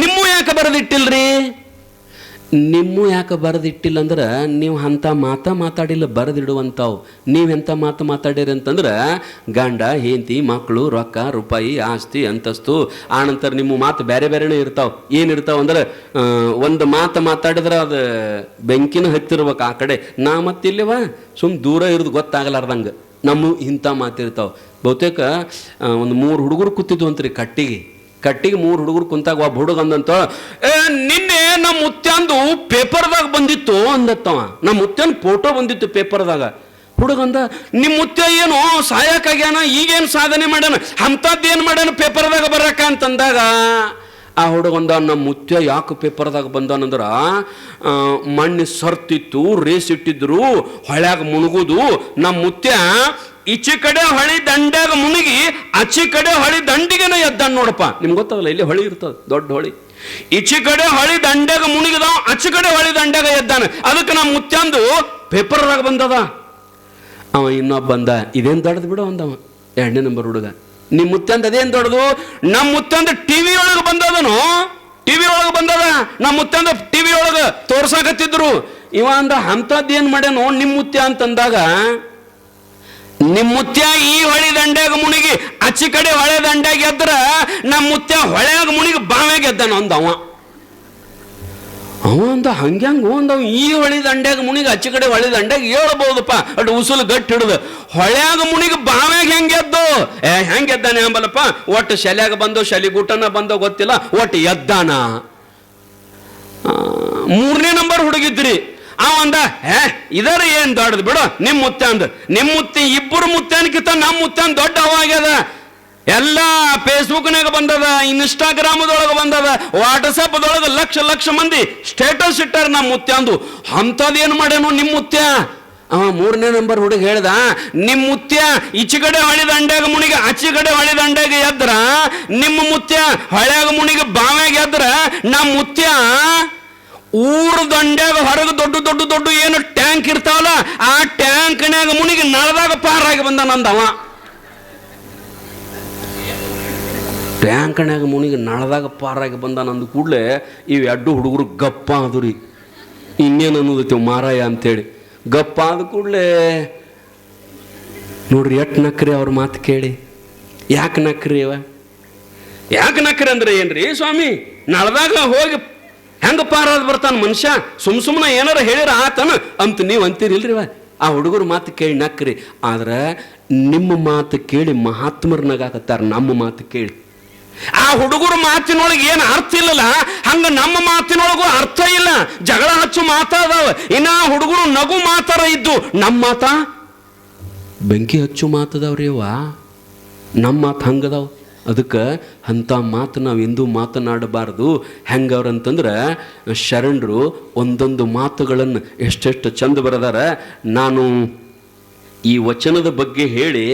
ನಿಮ್ಮ ಯಾಕೆ ಬರೆದಿಟ್ಟಿಲ್ರಿ? ನಿಮ್ಮ ಯಾಕೆ ಬರೆದಿಟ್ಟಿಲ್ಲ ಅಂದ್ರೆ ನೀವು ಅಂಥ ಮಾತಾಡಿಲ್ಲ, ಬರೆದಿಡುವಂಥವು. ನೀವೆಂಥ ಮಾತಾಡಿರಿ ಅಂತಂದ್ರೆ ಗಂಡ ಹೆಂಡತಿ ಮಕ್ಕಳು ರೊಕ್ಕ ರೂಪಾಯಿ ಆಸ್ತಿ ಅಂತಸ್ತು. ಆನಂತರ ನಿಮ್ಮ ಮಾತು ಬೇರೆ ಬೇರೆನೇ ಇರ್ತಾವೆ. ಏನಿರ್ತಾವೆ ಅಂದ್ರೆ ಒಂದು ಮಾತಾಡಿದ್ರೆ ಅದು ಬೆಂಕಿನ ಹತ್ತಿರ್ಬೇಕು ಆ ಕಡೆ. ನಾ ಮತ್ತಿಲ್ಲವ ದೂರ ಇರೋದು ಗೊತ್ತಾಗಲಾರ್ದಂಗೆ ನಮ್ಮ ಇಂಥ ಮಾತಿರ್ತಾವೆ. ಬಹುತೇಕ ಒಂದು 3 ಹುಡುಗರು ಕೂತಿದ್ವು ಅಂತ್ರಿ ಕಟ್ಟಿಗೆ 3 ಹುಡುಗರು ಕುಂತಾಗ ಒಬ್ಬ ಹುಡುಗ ಅಂದಂತ, ನಿನ್ನೆ ನಮ್ಮ ಮುತ್ಯಾಂದು ಪೇಪರ್ದಾಗ ಬಂದಿತ್ತು ಅಂದತ್ತವ. ನಮ್ಮ ಮುತ್ಯನ ಫೋಟೋ ಬಂದಿತ್ತು ಪೇಪರ್ದಾಗ. ಹುಡುಗಂದ, ನಿಮ್ಮ ಮುತ್ಯ ಏನು ಸಾಯಕ್ಕಾಗ್ಯಾನ, ಈಗೇನು ಸಾಧನೆ ಮಾಡ್ಯಾನ, ಅಂಥದ್ದೇನು ಮಾಡ್ಯಾನ ಪೇಪರ್ದಾಗ ಬರಕ ಅಂತಂದಾಗ ಆ ಹುಡುಗಂದ, ನಮ್ಮ ಮುತ್ಯ ಯಾಕೆ ಪೇಪರ್ದಾಗ ಬಂದಾನಂದ್ರ ಮಣ್ಣು ಸರ್ತಿತ್ತು, ರೇಸ್ ಇಟ್ಟಿದ್ರು, ಹೊಳ್ಯಾಗ ಮುಳುಗುದು. ನಮ್ಮ ಮುತ್ಯ ಈಚೆ ಕಡೆ ಹೊಳಿ ದಂಡ್ಯಾಗ ಮುಳುಗಿ ಆಚೆ ಕಡೆ ಹೊಳಿ ದಂಡಿಗೆನ ಎದ್ದಾನ ನೋಡಪ್ಪ. ನಿಮ್ಗೆ ಗೊತ್ತಾಗಲ್ಲ, ಇಲ್ಲಿ ಹೊಳಿ ಇರ್ತದೆ, ದೊಡ್ಡ ಹೊಳಿ. ಈಚೆ ಕಡೆ ಹೊಳಿ ದಂಡ್ಯಾಗ ಮುಳುಗಿದಾವ, ಆಚೆ ಕಡೆ ಹೊಳಿ ದಂಡ್ಯಾಗ ಎದ್ದಾನ. ಅದಕ್ಕೆ ನಮ್ಮ ಮುತ್ಯಾಂದು ಪೇಪರ್ದಾಗ ಬಂದದ. ಅವ ಇನ್ನೊಬ್ಬ ಬಂದ, ಇದೇನು ದೊಡ್ಡದು ಬಿಡು ಅಂದವ 2ನೇ ನಂಬರ್ ಹುಡುಗ. ನಿಮ್ಮ ಮುತ್ಯಂದ ಅದೇನು ದೊಡ್ಡದು? ನಮ್ಮ ಮುತ್ಯಂದ ಟಿವಿ ಒಳಗೆ ಬಂದದನು, ಟಿವಿ ಒಳಗೆ ಬಂದದ. ನಮ್ಮ ಮುತ್ಯಂದ ಟಿವಿ ಒಳಗೆ ತೋರ್ಸಾಕತ್ತಿದ್ರು. ಇವ ಅಂದ, ಅಂಥದ್ದೇನು ಮಾಡ್ಯಾನೋ ನಿಮ್ಮ ಮುತ್ಯ ಅಂತಂದಾಗ, ನಿಮ್ಮ ಮುತ್ಯ ಈ ಹೊಳಿ ದಂಡ್ಯಾಗ ಮುಳುಗಿ ಆಚೆ ಕಡೆ ಹೊಳೆ ದಂಡ್ಯಾಗ ಎದ್ರ ನಮ್ಮ ಮುತ್ಯ ಹೊಳೆಯಾಗ ಮುಳುಗಿ ಬಾವ್ಯಾಗ ಎದ್ದಾನ ಅಂದವ. ಅಂದ ಹಂಗ್ಯಾಂಗ ಅಂದವ, ಈ ಹೊಳಿ ದಂಡ್ಯಾಗ ಮುಳುಗಿ ಆಚೆ ಕಡೆ ಹೊಳೆ ದಂಡ್ಯಾಗ ಹೇಳ್ಬಹುದಪ್ಪ, ಅಡು ಉಸುಲು ಗಟ್ಟಿ ಹಿಡಿದು. ಹೊಳ್ಯಾಗ ಮುಳುಗಿ ಬಾವ್ಯಾಗ ಹೆಂಗೆದ್ದು ಹೆಂಗೆ ಎದ್ದಾನೆ ಅಂಬಲ್ಲಪ್ಪ. ಒಟ್ಟು ಶಲ್ಯಾಗ ಬಂದೋ ಶಲಿಗೂಟನ ಬಂದೋ ಗೊತ್ತಿಲ್ಲ, ಒಟ್ಟು ಎದ್ದಾನ. 3ನೇ ನಂಬರ್ ಹುಡುಗಿದ್ರಿ. ಅವಂದ, ಇದರ ಏನ್ ದೊಡ್ಡದು ಬಿಡು ನಿಮ್ಮ ಮುತ್ಯ ಅಂದ. ನಿಮ್ಮ ಮುತ್ಯ ಇಬ್ಬರು ಮುತ್ಯನ್ಕಿಂತ ನಮ್ಮ ಮುತ್ಯನ್ ದೊಡ್ಡ ಅವಾಗ್ಯದ. ಎಲ್ಲ ಫೇಸ್ಬುಕ್ನಾಗ ಬಂದದ, ಇನ್ಸ್ಟಾಗ್ರಾಮದೊಳಗೆ ಬಂದದ, ವಾಟ್ಸಪ್ದೊಳಗೆ ಲಕ್ಷ ಮಂದಿ ಸ್ಟೇಟಸ್ ಇಟ್ಟಾರ ನಮ್ಮ ಮುತ್ಯಾಂದು. ಅಂಥದ್ದೇನು ಮಾಡ್ಯಾನೋ ನಿಮ್ಮ ಮುತ್ಯ? 3ನೇ ನಂಬರ್ ಹುಡುಗ ಹೇಳ್ದ, ನಿಮ್ಮ ಮುತ್ಯ ಈಚೆ ಕಡೆ ಹೊಳಿ ದಂಡ್ಯಾಗ ಮುಣಿಗೆ ಆಚೆ ಕಡೆ ಹೊಳಿ ದಂಡ್ಯಾಗ ಎದ್ರ, ನಿಮ್ಮ ಮುತ್ಯ ಹೊಳ್ಯಾಗ ಮುಣಿಗೆ ಬಾವ್ಯಾಗ ಎದ್ರ, ನಮ್ಮ ಮುತ್ಯ ಊರು ದಂಡ್ಯಾಗ ಹೊರಗೆ ದೊಡ್ಡ ಏನು ಟ್ಯಾಂಕ್ ಇರ್ತಾವಲ್ಲ, ಆ ಟ್ಯಾಂಕ್ನ್ಯಾಗ ಮುಣಿಗೆ ನಳದಾಗ ಪಾರಾಗಿ ಬಂದ ನಂದವ. ಟ್ಯಾಂಕ್ನ್ಯಾಗ ಮುಣಿಗೆ ನಳದಾಗ ಪಾರಾಗಿ ಬಂದ ನಂದು ಕೂಡಲೇ ಇವು 2 ಹುಡುಗರು ಗಪ್ಪ ಆದ್ರಿ. ಇನ್ನೇನು ಅನ್ನೋದೈತಿ ಮಾರಾಯ ಅಂತೇಳಿ ಗಪ್ಪ ಆದ ಕೂಡಲೇ ನೋಡ್ರಿ ಎಟ್ ನಕ್ರಿ ಅವ್ರ ಮಾತು ಕೇಳಿ. ಯಾಕೆ ನಕ್ರಿ ಯಾಕೆ ನಕ್ರಿ ಅಂದ್ರೆ ಏನ್ರಿ ಸ್ವಾಮಿ, ನಳದಾಗ ಹೋಗಿ ಹೆಂಗ ಪಾರಾದ ಬರ್ತಾನ ಮನುಷ್ಯ, ಸುಮ್ಮನೆ ಏನಾರ ಹೇಳಿರ ಆತನ ಅಂತ ನೀವು ಅಂತೀರಿಲ್ರಿ. ಆ ಹುಡುಗರು ಮಾತು ಕೇಳಿ ನಕ್ರಿ. ಆದ್ರೆ ನಿಮ್ಮ ಮಾತು ಕೇಳಿ ಮಹಾತ್ಮರ್ನಾಗತ್ತಾರ, ನಮ್ಮ ಮಾತು ಕೇಳಿ. ಆ ಹುಡುಗರು ಮಾತಿನೊಳಗೆ ಏನು ಅರ್ಥ ಇಲ್ಲಲ್ಲ, ಹಂಗ ನಮ್ಮ ಮಾತಿನೊಳಗೂ ಅರ್ಥ ಇಲ್ಲ. ಜಗಳ ಹಚ್ಚು ಮಾತಾದಾವ. ಇನ್ನ ಹುಡುಗರು ನಗು ಮಾತಾರ ಇದ್ದು, ನಮ್ಮ ಮಾತ ಬೆಂಕಿ ಹಚ್ಚು ಮಾತದವ್ರಿ. ನಮ್ಮ ಮಾತು ಹಂಗದಾವ. ಅದಕ್ಕೆ ಅಂಥ ಮಾತು ನಾವು ಎಂದೂ ಮಾತನಾಡಬಾರ್ದು. ಹೆಂಗವ್ರಂತಂದ್ರೆ ಶರಣರು ಒಂದೊಂದು ಮಾತುಗಳನ್ನು ಎಷ್ಟೆಷ್ಟು ಚಂದ ಬರೆದಾರ. ನಾನು ಈ ವಚನದ ಬಗ್ಗೆ ಹೇಳಿ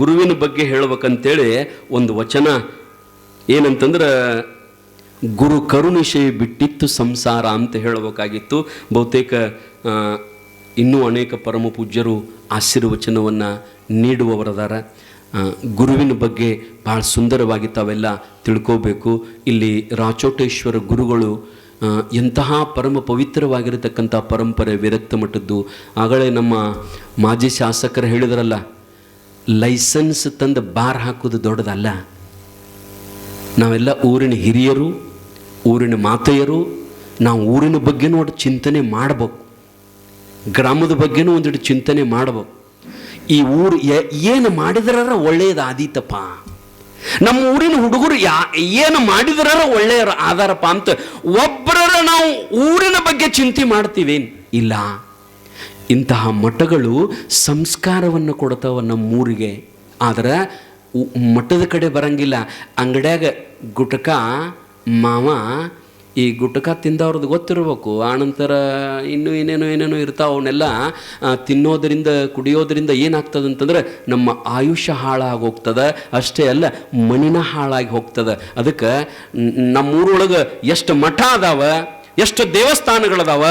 ಗುರುವಿನ ಬಗ್ಗೆ ಹೇಳ್ಬೇಕಂತೇಳಿ ಒಂದು ವಚನ ಏನಂತಂದ್ರೆ, ಗುರು ಕರುಣಿಶೆ ಬಿಟ್ಟಿತ್ತು ಸಂಸಾರ ಅಂತ ಹೇಳಬೇಕಾಗಿತ್ತು. ಬಹುತೇಕ ಇನ್ನೂ ಅನೇಕ ಪರಮ ಪೂಜ್ಯರು ಆಶೀರ್ವಚನವನ್ನು ನೀಡುವವರದಾರ. ಗುರುವಿನ ಬಗ್ಗೆ ಭಾಳ ಸುಂದರವಾಗಿ ತಾವೆಲ್ಲ ತಿಳ್ಕೋಬೇಕು. ಇಲ್ಲಿ ರಾಚೋಟೇಶ್ವರ ಗುರುಗಳು ಎಂತಹ ಪರಮ ಪವಿತ್ರವಾಗಿರತಕ್ಕಂಥ ಪರಂಪರೆ ವಿರಕ್ತ ಮಠದ್ದು. ಆಗಲೇ ನಮ್ಮ ಮಾಜಿ ಶಾಸಕರು ಹೇಳಿದ್ರಲ್ಲ, ಲೈಸೆನ್ಸ್ ತಂದು ಬಾರ್ ಹಾಕೋದು ದೊಡ್ಡದಲ್ಲ. ನಾವೆಲ್ಲ ಊರಿನ ಹಿರಿಯರು, ಊರಿನ ಮಾತೆಯರು, ನಾವು ಊರಿನ ಬಗ್ಗೆ ನೋಡಿ ಚಿಂತನೆ ಮಾಡಬೇಕು. ಗ್ರಾಮದ ಬಗ್ಗೆನೂ ಒಂದಿಟ್ಟು ಚಿಂತನೆ ಮಾಡಬೇಕು. ಈ ಊರು ಏನು ಮಾಡಿದ್ರ ಒಳ್ಳೆಯದಾದೀತಪ್ಪ, ನಮ್ಮ ಊರಿನ ಹುಡುಗರು ಏನು ಮಾಡಿದ್ರ ಒಳ್ಳೆಯ ಆಧಾರಪ್ಪ ಅಂತ ಒಬ್ಬರ ನಾವು ಊರಿನ ಬಗ್ಗೆ ಚಿಂತೆ ಮಾಡ್ತೀವೇನು? ಇಲ್ಲ. ಇಂತಹ ಮಠಗಳು ಸಂಸ್ಕಾರವನ್ನು ಕೊಡ್ತಾವ ನಮ್ಮೂರಿಗೆ. ಆದರೆ ಮಠದ ಕಡೆ ಬರಂಗಿಲ್ಲ. ಅಂಗಡ್ಯಾಗ ಗುಟಕ ಮಾವ, ಈ ಗುಟಕ ತಿಂದವ್ರದ್ದು ಗೊತ್ತಿರ್ಬೇಕು. ಆನಂತರ ಇನ್ನೂ ಏನೇನೋ ಇರ್ತಾವೆ. ಅವನ್ನೆಲ್ಲ ತಿನ್ನೋದ್ರಿಂದ ಕುಡಿಯೋದ್ರಿಂದ ಏನಾಗ್ತದೆ ಅಂತಂದ್ರೆ ನಮ್ಮ ಆಯುಷ್ಯ ಹಾಳಾಗಿ ಹೋಗ್ತದೆ. ಅಷ್ಟೇ ಅಲ್ಲ, ಮಣಿನ ಹಾಳಾಗಿ ಹೋಗ್ತದೆ. ಅದಕ್ಕೆ ನಮ್ಮೂರೊಳಗೆ ಎಷ್ಟು ಮಠ ಅದಾವ, ಎಷ್ಟು ದೇವಸ್ಥಾನಗಳದಾವ,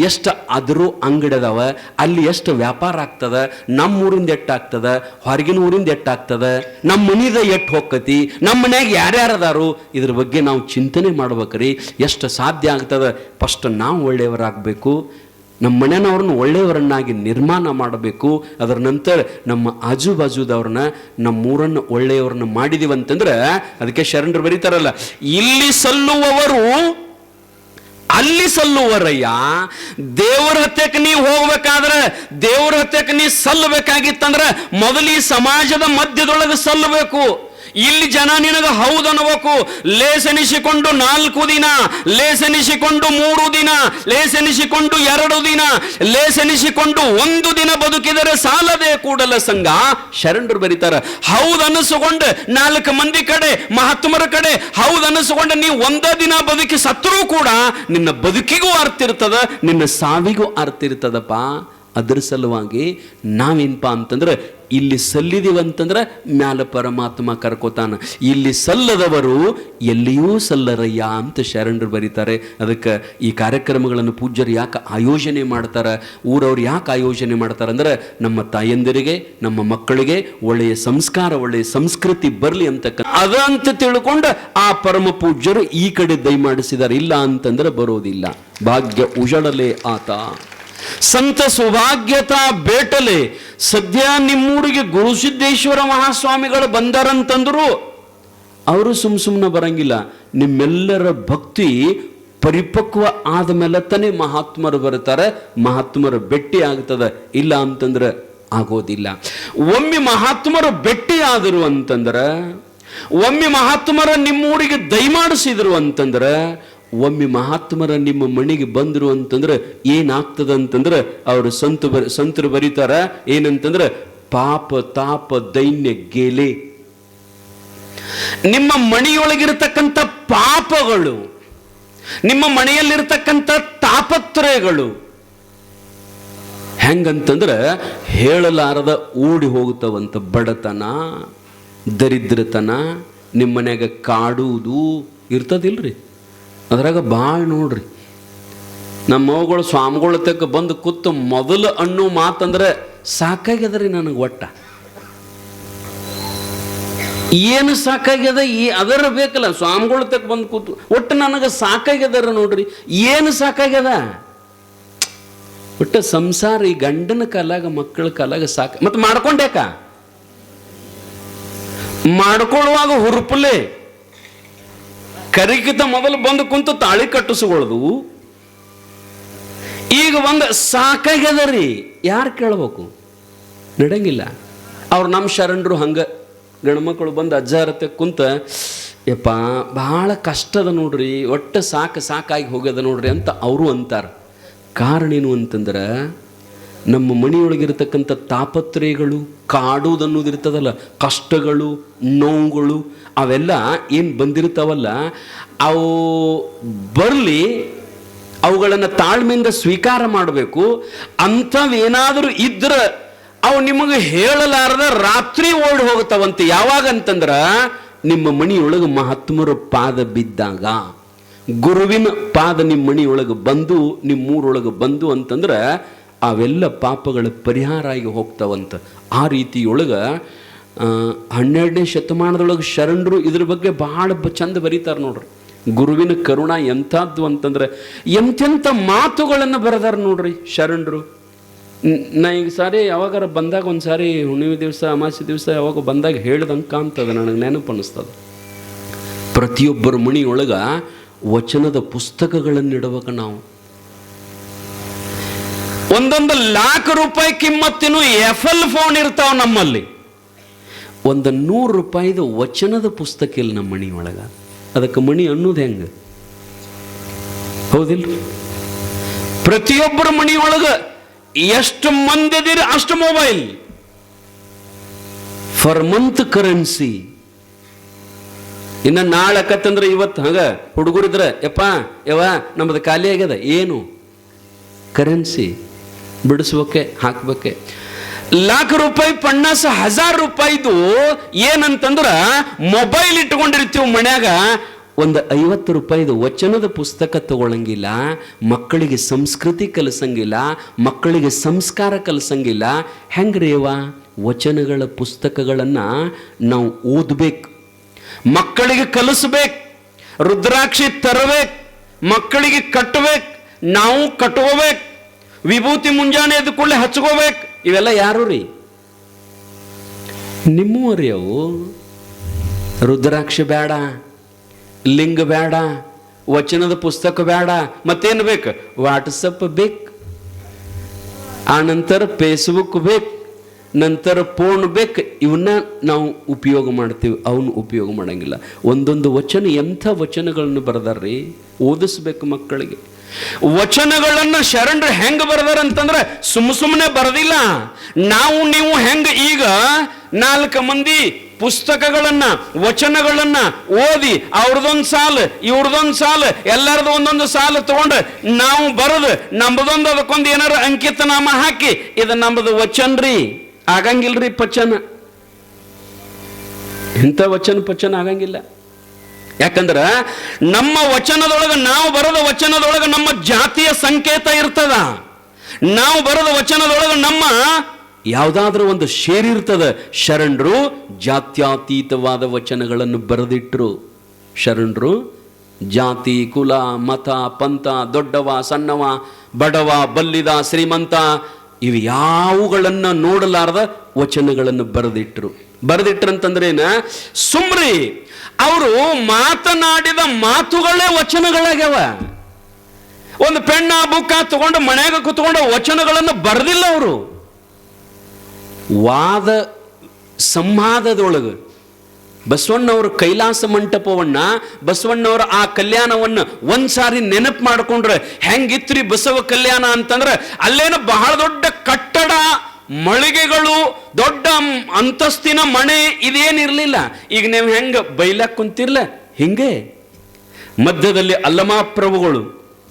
ಎಷ್ಟು ಅದರೂ ಅಂಗಡಿ ಅದಾವ, ಅಲ್ಲಿ ಎಷ್ಟು ವ್ಯಾಪಾರ ಆಗ್ತದ, ನಮ್ಮ ಊರಿಂದ ಎಟ್ಟಾಗ್ತದ, ಹೊರಗಿನ ಊರಿಂದ ಎಟ್ಟಾಗ್ತದ, ನಮ್ಮ ಮನಿದ ಎಟ್ಟು ಹೋಗ್ತತಿ, ನಮ್ಮ ಮನ್ಯಾಗ ಯಾರ್ಯಾರು ಅದಾರು, ಇದ್ರ ಬಗ್ಗೆ ನಾವು ಚಿಂತನೆ ಮಾಡ್ಬೇಕ್ರಿ. ಎಷ್ಟು ಸಾಧ್ಯ ಆಗ್ತದ ಫಸ್ಟ್ ನಾವು ಒಳ್ಳೆಯವರಾಗಬೇಕು, ನಮ್ಮ ಮನೆಯವ್ರನ್ನ ಒಳ್ಳೆಯವರನ್ನಾಗಿ ನಿರ್ಮಾಣ ಮಾಡಬೇಕು. ಅದರ ನಂತರ ನಮ್ಮ ಆಜು ಬಾಜುದವ್ರನ್ನ, ನಮ್ಮೂರನ್ನು ಒಳ್ಳೆಯವ್ರನ್ನ ಮಾಡಿದೀವಂತಂದ್ರೆ, ಅದಕ್ಕೆ ಶರಣರು ಬರೀತಾರಲ್ಲ, ಇಲ್ಲಿ ಸಲ್ಲುವವರು ಅಲ್ಲಿ ಸಲ್ಲುವರಯ್ಯ. ದೇವರ ಹತ್ಯಕ್ಕೆ ನೀವು ಹೋಗ್ಬೇಕಾದ್ರೆ, ದೇವರ ಹತ್ಯಕ್ಕೆ ನೀವು ಸಲ್ಲಬೇಕಾಗಿತ್ತಂದ್ರೆ ಮೊದಲು ಈ ಸಮಾಜದ ಮಧ್ಯದೊಳಗೆ ಸಲ್ಲಬೇಕು. ಇಲ್ಲಿ ಜನ ನಿನಗೆ ಹೌದು ಅನ್ನಬೇಕು. ಲೇಸನಿಸಿಕೊಂಡು 4 ದಿನ, ಲೇಸನಿಸಿಕೊಂಡು 3 ದಿನ, ಲೇಸನಿಸಿಕೊಂಡು 2 ದಿನ, ಲೇಸನಿಸಿಕೊಂಡು 1 ದಿನ ಬದುಕಿದರೆ ಸಾಲದೆ ಕೂಡಲ ಸಂಘ. ಶರಣರು ಬರೀತಾರ, ಹೌದು ಅನ್ನಿಸಿಕೊಂಡು 4 ಮಂದಿ ಕಡೆ, ಮಹಾತ್ಮರ ಕಡೆ ಹೌದು ಅನ್ನಿಸಿಕೊಂಡು ನೀವು 1 ದಿನ ಬದುಕಿ ಸತ್ತರೂ ಕೂಡ ನಿನ್ನ ಬದುಕಿಗೂ ಅರ್ಥ ಇರ್ತದ, ನಿನ್ನ ಸಾವಿಗೂ ಅರ್ಥ ಇರ್ತದಪ್ಪ. ಅದರ ಸಲುವಾಗಿ ನಾವೇನಪ್ಪ ಅಂತಂದ್ರೆ, ಇಲ್ಲಿ ಸಲ್ಲಿದೀವಂತಂದ್ರೆ ಮ್ಯಾಲ ಪರಮಾತ್ಮ ಕರ್ಕೋತಾನ, ಇಲ್ಲಿ ಸಲ್ಲದವರು ಎಲ್ಲಿಯೂ ಸಲ್ಲರಯ್ಯ ಅಂತ ಶರಣರು ಬರೀತಾರೆ. ಅದಕ್ಕೆ ಈ ಕಾರ್ಯಕ್ರಮಗಳನ್ನು ಪೂಜ್ಯರು ಯಾಕೆ ಆಯೋಜನೆ ಮಾಡ್ತಾರೆ, ಊರವ್ರು ಯಾಕೆ ಆಯೋಜನೆ ಮಾಡ್ತಾರೆ ಅಂದ್ರೆ, ನಮ್ಮ ತಾಯಂದಿರಿಗೆ, ನಮ್ಮ ಮಕ್ಕಳಿಗೆ ಒಳ್ಳೆಯ ಸಂಸ್ಕಾರ, ಒಳ್ಳೆಯ ಸಂಸ್ಕೃತಿ ಬರಲಿ ಅಂತಕ್ಕ ಅದಂತ ತಿಳ್ಕೊಂಡು ಆ ಪರಮ ಪೂಜ್ಯರು ಈ ಕಡೆ ದಯಮಾಡಿಸಿದ್ದಾರೆ. ಇಲ್ಲ ಅಂತಂದ್ರೆ ಬರೋದಿಲ್ಲ. ಭಾಗ್ಯ ಉಜಳಲೆ ಆತ ಸಂತ ಸೌಭಾಗ್ಯತಾ ಬೇಟಲೆ. ಸದ್ಯ ನಿಮ್ಮೂರಿಗೆ ಗುರುಸಿದ್ದೇಶ್ವರ ಮಹಾಸ್ವಾಮಿಗಳು ಬಂದಾರಂತಂದ್ರು, ಅವರು ಸುಮ್ಮನೆ ಬರಂಗಿಲ್ಲ. ನಿಮ್ಮೆಲ್ಲರ ಭಕ್ತಿ ಪರಿಪಕ್ವ ಆದಮೇಲೆ ತಾನೇ ಮಹಾತ್ಮರು ಬರ್ತಾರೆ, ಮಹಾತ್ಮರು ಭೇಟಿ ಆಗ್ತದೆ. ಇಲ್ಲ ಅಂತಂದ್ರೆ ಆಗೋದಿಲ್ಲ. ಒಮ್ಮೆ ಮಹಾತ್ಮರು ಭೇಟಿ ಆದರು ಅಂತಂದ್ರೆ, ಒಮ್ಮೆ ಮಹಾತ್ಮರ ನಿಮ್ಮೂರಿಗೆ ದಯಮಾಡಿಸಿದ್ರು ಅಂತಂದ್ರೆ, ಒಮ್ಮೆ ಮಹಾತ್ಮರ ನಿಮ್ಮ ಮನೆಗೆ ಬಂದರು ಅಂತಂದ್ರೆ ಏನಾಗ್ತದಂತಂದ್ರೆ, ಅವರು ಸಂತರು ಬರೀತಾರ ಏನಂತಂದ್ರೆ, ಪಾಪ ತಾಪ ದೈನ್ಯ ಗೆಲೆ. ನಿಮ್ಮ ಮನೆಯೊಳಗಿರತಕ್ಕಂಥ ಪಾಪಗಳು, ನಿಮ್ಮ ಮನೆಯಲ್ಲಿರ್ತಕ್ಕಂಥ ತಾಪತ್ರಯಗಳು ಹೆಂಗಂತಂದ್ರೆ ಹೇಳಲಾರದ ಓಡಿ ಹೋಗುತ್ತವಂತ. ಬಡತನ, ದರಿದ್ರತನ ನಿಮ್ಮ ಮನ್ಯಾಗ ಕಾಡುವುದು ಇರ್ತದಿಲ್ರಿ. ಅದ್ರಾಗ ಭಾಳ ನೋಡ್ರಿ, ನಮ್ಮ ಮಗಳು ಸ್ವಾಮಿಗಳ ತಕ್ಕ ಬಂದು ಕೂತು ಮೊದಲು ಅನ್ನೋ ಮಾತಂದ್ರೆ, ಸಾಕಾಗ್ಯದ್ರಿ ನನಗೆ ಒಟ್ಟ. ಏನು ಸಾಕಾಗ್ಯದ? ಅದರ ಬೇಕಲ್ಲ, ಸ್ವಾಮಿಗಳ ತಕ್ಕ ಬಂದು ಕೂತು ಒಟ್ಟು ನನಗೆ ಸಾಕಾಗ್ಯದಾರ ನೋಡ್ರಿ. ಏನು ಸಾಕಾಗ್ಯದ? ಒಟ್ಟು ಸಂಸಾರ ಈ ಗಂಡನ ಕಾಲಾಗ, ಮಕ್ಕಳ ಕಾಲಾಗ ಸಾಕ. ಮತ್ತೆ ಮಾಡ್ಕೊಂಡ್ಯಾಕ? ಮಾಡ್ಕೊಳ್ಳುವಾಗ ಹುರುಪಲೆ ಕರಿಕಿತ ಮೊದಲು ಬಂದು ಕುಂತು ತಾಳಿ ಕಟ್ಟಿಸ್ಕೊಳ್ಳೋದು. ಈಗ ಒಂದು ಸಾಕಾಗ್ಯದರಿ, ಯಾರು ಕೇಳ್ಬೇಕು? ನಡಂಗಿಲ್ಲ. ಅವ್ರು ನಮ್ಮ ಶರಣರು ಹಂಗ ಗಂಡ್ಮಕ್ಳು ಬಂದು ಅಜ್ಜಾರತೆ ಕುಂತ, ಯಪ್ಪ ಭಾಳ ಕಷ್ಟದ ನೋಡ್ರಿ, ಒಟ್ಟು ಸಾಕಾಗಿ ಹೋಗ್ಯದ ನೋಡ್ರಿ ಅಂತ ಅವರು ಅಂತಾರೆ. ಕಾರಣ ಏನು ಅಂತಂದ್ರೆ, ನಮ್ಮ ಮನೆಯೊಳಗಿರ್ತಕ್ಕಂಥ ತಾಪತ್ರಯಗಳು, ಕಾಡುವುದನ್ನೋದು ಇರ್ತದಲ್ಲ, ಕಷ್ಟಗಳು, ನೋವುಗಳು, ಅವೆಲ್ಲ ಏನು ಬಂದಿರ್ತಾವಲ್ಲ, ಅವು ಬರಲಿ, ಅವುಗಳನ್ನು ತಾಳ್ಮೆಯಿಂದ ಸ್ವೀಕಾರ ಮಾಡಬೇಕು. ಅಂಥವೇನಾದರೂ ಇದ್ರೆ ಅವು ನಿಮಗೆ ಹೇಳಲಾರದ ರಾತ್ರಿ ಓಡಿ ಹೋಗ್ತಾವಂತೆ. ಯಾವಾಗ ಅಂತಂದ್ರೆ, ನಿಮ್ಮ ಮನೆಯೊಳಗೆ ಮಹಾತ್ಮರ ಪಾದ ಬಿದ್ದಾಗ, ಗುರುವಿನ ಪಾದ ನಿಮ್ಮ ಮನೆಯೊಳಗೆ ಬಂದು, ನಿಮ್ಮೂರೊಳಗೆ ಬಂದು ಅಂತಂದ್ರೆ ಅವೆಲ್ಲ ಪಾಪಗಳ ಪರಿಹಾರ ಆಗಿ ಹೋಗ್ತಾವಂತ. ಆ ರೀತಿಯೊಳಗೆ 12ನೇ ಶತಮಾನದೊಳಗೆ ಶರಣರು ಇದ್ರ ಬಗ್ಗೆ ಭಾಳ ಚಂದ ಬರೀತಾರೆ ನೋಡ್ರಿ. ಗುರುವಿನ ಕರುಣ ಎಂಥದ್ದು ಅಂತಂದ್ರೆ ಎಂತೆಂಥ ಮಾತುಗಳನ್ನು ಬರೆದಾರ ನೋಡ್ರಿ ಶರಣರು. ನಾ ಈಗ ಸಾರಿ ಯಾವಾಗಾರ ಬಂದಾಗ, ಒಂದು ಸಾರಿ ಹುಣ್ಣಿಮೆ ದಿವಸ, ಅಮಾವಾಸ್ಯೆ ದಿವಸ ಯಾವಾಗ ಬಂದಾಗ ಹೇಳ್ದಂಗೆ ಕಾಣ್ತದೆ, ನನಗೆ ನೆನಪು ಅನ್ನಿಸ್ತದೆ. ಪ್ರತಿಯೊಬ್ಬರ ಮನೆಯೊಳಗೆ ವಚನದ ಪುಸ್ತಕಗಳನ್ನು ಇಡಬೇಕು ನಾವು. 1 ಲಾಖ ರೂಪಾಯಿ ಕಿಮ್ಮತ್ತಿನ FL ಫೋನ್ ಇರ್ತಾವ ನಮ್ಮಲ್ಲಿ. 100 ರೂಪಾಯಿದು ವಚನದ ಪುಸ್ತಕ ಇಲ್ಲ ನಮ್ಮ ಮಣಿ ಒಳಗ. ಅದಕ್ಕೆ ಮಣಿ ಅನ್ನೋದು ಹೆಂಗ? ಹೌದಿಲ್ಲ? ಪ್ರತಿಯೊಬ್ಬರ ಮಣಿಯೊಳಗ ಎಷ್ಟು ಮಂದಿದಿರಿ ಅಷ್ಟು ಮೊಬೈಲ್. Per month currency. ಇನ್ನು ನಾಳಕತ್ತಂದ್ರೆ ಇವತ್ತು ಹಂಗ ಹುಡುಗರಿದ್ರೆ, ಯವ್ವ ನಮ್ಮದು ಖಾಲಿ ಆಗ್ಯದ, ಏನು ಕರೆನ್ಸಿ ಬಿಡಿಸ್ಬೇಕೆ, ಹಾಕ್ಬೇಕೆ. ಲಾಖ ರೂಪಾಯಿ 50,000 ರೂಪಾಯಿದು ಏನಂತಂದ್ರ ಮೊಬೈಲ್ ಇಟ್ಕೊಂಡಿರ್ತೀವಿ ಮನ್ಯಾಗ. ಒಂದು 50 ರೂಪಾಯಿದು ವಚನದ ಪುಸ್ತಕ ತಗೊಳ್ಳಂಗಿಲ್ಲ, ಮಕ್ಕಳಿಗೆ ಸಂಸ್ಕೃತಿ ಕಲಿಸಂಗಿಲ್ಲ, ಮಕ್ಕಳಿಗೆ ಸಂಸ್ಕಾರ ಕಲಿಸಂಗಿಲ್ಲ. ಹೆಂಗ್ರೇವ? ವಚನಗಳ ಪುಸ್ತಕಗಳನ್ನು ನಾವು ಓದಬೇಕು, ಮಕ್ಕಳಿಗೆ ಕಲಿಸ್ಬೇಕು, ರುದ್ರಾಕ್ಷಿ ತರಬೇಕು, ಮಕ್ಕಳಿಗೆ ಕಟ್ಟಬೇಕು, ನಾವು ಕಟ್ಕೋಬೇಕು, ವಿಭೂತಿ ಮುಂಜಾನೆ ಎದ್ದು ಕೂಡಲೇ ಹಚ್ಕೋಬೇಕು. ಇವೆಲ್ಲ ಯಾರು ರೀ? ನಿಮ್ಮೂರಿ ಅವು. ರುದ್ರಾಕ್ಷಿ ಬೇಡ, ಲಿಂಗ ಬೇಡ, ವಚನದ ಪುಸ್ತಕ ಬೇಡ, ಮತ್ತೇನು ಬೇಕು? ವಾಟ್ಸಪ್ ಬೇಕು, ಆ ನಂತರ ಫೇಸ್ಬುಕ್ ಬೇಕು, ನಂತರ ಫೋನ್ ಬೇಕು. ಇವನ್ನ ನಾವು ಉಪಯೋಗ ಮಾಡ್ತೀವಿ, ಅವನು ಉಪಯೋಗ ಮಾಡಂಗಿಲ್ಲ. ಒಂದೊಂದು ವಚನ ಎಂಥ ವಚನಗಳನ್ನು ಬರೆದಾರ್ರಿ, ಓದಿಸ್ಬೇಕು ಮಕ್ಕಳಿಗೆ. ವಚನಗಳನ್ನು ಶರಣರು ಹೆಂಗೆ ಬರೆದಾರ ಅಂತಂದ್ರೆ ಸುಮ್ಮನೆ ಬರೆದಿಲ್ಲ. ನಾವು ನೀವು ಹೆಂಗೆ ಈಗ 4 ಮಂದಿ ಪುಸ್ತಕಗಳನ್ನ ವಚನಗಳನ್ನ ಓದಿ ಅವ್ರದೊಂದು ಸಾಲು ಇವ್ರದೊಂದು ಸಾಲು ಎಲ್ಲರದು ಒಂದೊಂದು ಸಾಲು ತಗೊಂಡು ನಾವು ಬರೆದು ನಮ್ಮದೊಂದು ಅದಕ್ಕೊಂದು ಏನಾರು ಅಂಕಿತ ನಾಮ ಹಾಕಿ ಇದು ನಮ್ಮದು ವಚನ್ರಿ ಆಗಂಗಿಲ್ರಿ. ಪಚನ ಇಂಥ ಪಚನ ಆಗಂಗಿಲ್ಲ. ಯಾಕಂದ್ರ ನಮ್ಮ ವಚನದೊಳಗೆ, ನಾವು ಬರೆದ ವಚನದೊಳಗೆ ನಮ್ಮ ಜಾತಿಯ ಸಂಕೇತ ಇರ್ತದ. ನಾವು ಬರೆದ ವಚನದೊಳಗೆ ನಮ್ಮ ಯಾವುದಾದ್ರೂ ಒಂದು ಶೇರಿರ್ತದ. ಶರಣರು ಜಾತ್ಯಾತೀತವಾದ ವಚನಗಳನ್ನು ಬರೆದಿಟ್ರು. ಶರಣರು ಜಾತಿ, ಕುಲ, ಮತ, ಪಂಥ, ದೊಡ್ಡವ, ಸಣ್ಣವ, ಬಡವ, ಬಲ್ಲಿದ, ಶ್ರೀಮಂತ ಇವು ಯಾವುಗಳನ್ನ ನೋಡಲಾರದ ವಚನಗಳನ್ನು ಬರೆದಿಟ್ರು. ಬರೆದಿಟ್ರಂತಂದ್ರೇನ? ಸುಮ್ರಿ ಅವರು ಮಾತನಾಡಿದ ಮಾತುಗಳೇ ವಚನಗಳಾಗ್ಯಾವ. ಒಂದು ಪೆಣ್ಣ ಬುಕ್ಕ ತಗೊಂಡು ಮನೆಯಾಗ ಕೂತ್ಕೊಂಡು ವಚನಗಳನ್ನು ಬರೆದಿಲ್ಲ ಅವರು. ವಾದ ಸಂವಾದದೊಳಗೆ ಬಸವಣ್ಣವ್ರ ಕೈಲಾಸ ಮಂಟಪವನ್ನ, ಬಸವಣ್ಣವ್ರ ಆ ಕಲ್ಯಾಣವನ್ನು ಒಂದ್ಸಾರಿ ನೆನಪು ಮಾಡಿಕೊಂಡ್ರೆ ಹೆಂಗಿತ್ರಿ ಬಸವ ಕಲ್ಯಾಣ ಅಂತಂದ್ರೆ, ಅಲ್ಲೇನು ಬಹಳ ದೊಡ್ಡ ಕಟ್ಟಡ, ಮಳಿಗೆಗಳು, ದೊಡ್ಡ ಅಂತಸ್ತಿನ ಮನೆ ಇದೇನಿರ್ಲಿಲ್ಲ. ಈಗ ನೀವು ಹೆಂಗ ಬೈಲಾಕ್ ಕುಂತಿರ್ಲ ಹಿಂಗೆ ಮಧ್ಯದಲ್ಲಿ ಅಲ್ಲಮಾಪ್ರಭುಗಳು,